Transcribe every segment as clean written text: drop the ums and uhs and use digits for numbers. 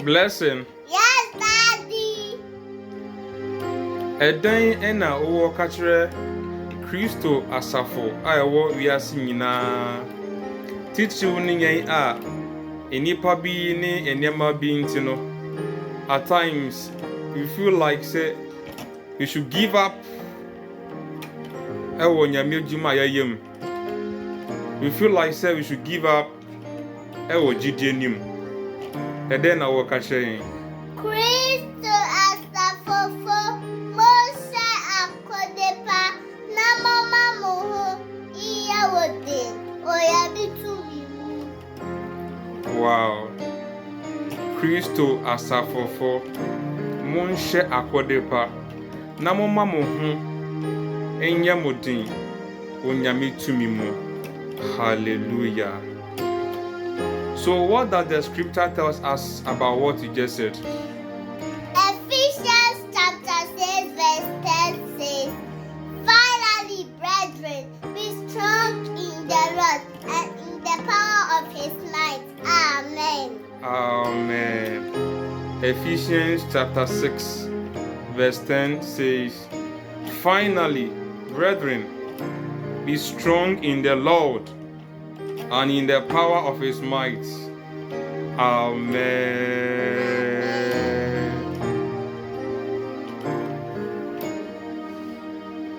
Blessing. Yes, Daddy. Eden ena owo kachire Kristo Asafofo ayewo wiase nyina. Teacher ni yan a enipa bi ni enema bi ntino. At times you feel like say you should give up. Ewo Onyame adwuma yayem. You feel like say we should give up. Ewo gidi anim. Eden na wo kachire Kristo Asafofo Monhyɛ akode na momma mo iya wode Onyame tumi mu. Wow. Kristo Asafofo Monhyɛ akode na momma mo enya modin Onyame tumi mu. Hallelujah. So what does the scripture tells us about what you just said? Ephesians chapter 6 verse 10 says, "Finally, brethren, be strong in the Lord and in the power of his might." Amen. Amen. Ephesians chapter 6 verse 10 says, "Finally, brethren, be strong in the Lord and in the power of his might." Amen.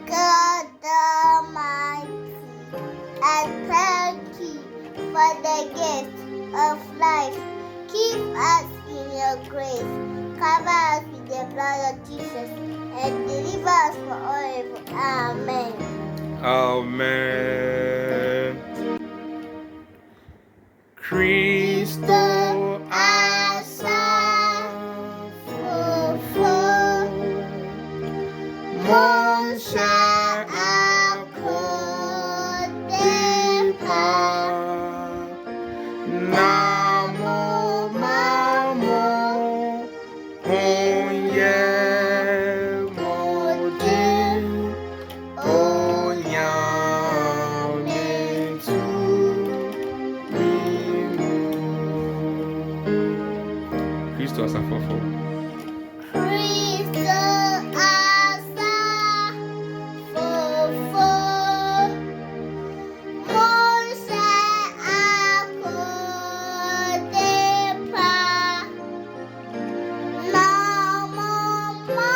God Almighty, I thank you for the gift of life. Keep us in your grace. Cover us with the blood of Jesus and deliver us from all evil. Amen. Amen. Kristo Asafofo Monhyɛ akode na momma mo Monhyɛ modin Onyame tumi mu. Kristo Asafofo. Kristo Asafofo Monhyɛ akode na momma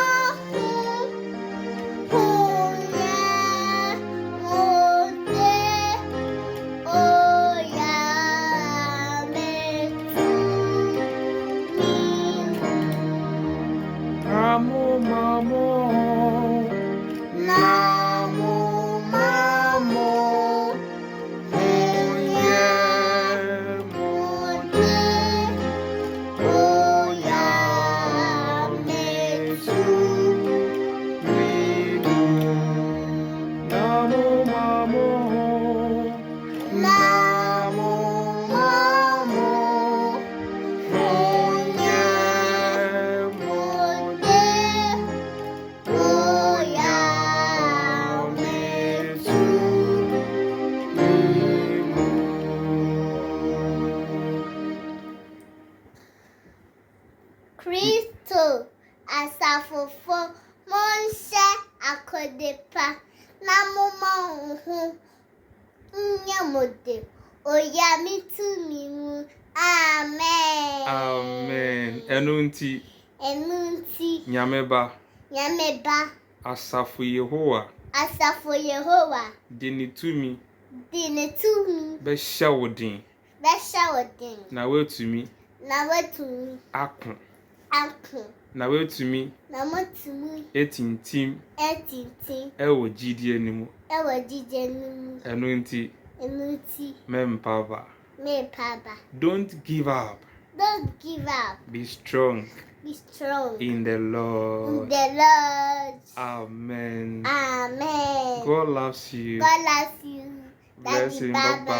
Kristo Asafofo Monhyɛ akode na momma nya mode Onyame tumi mu. Amen. Amen. Enunti Nyame ba Asafo Yehowa de ne tumi bɛhyɛ wo den na watumi ako na watumi etintim ɛwɔ gyidie ne mu. Enunti mempaba. Don't give up. Be strong in the Lord. Amen. God loves you. God loves you. Bless him. Bye-bye.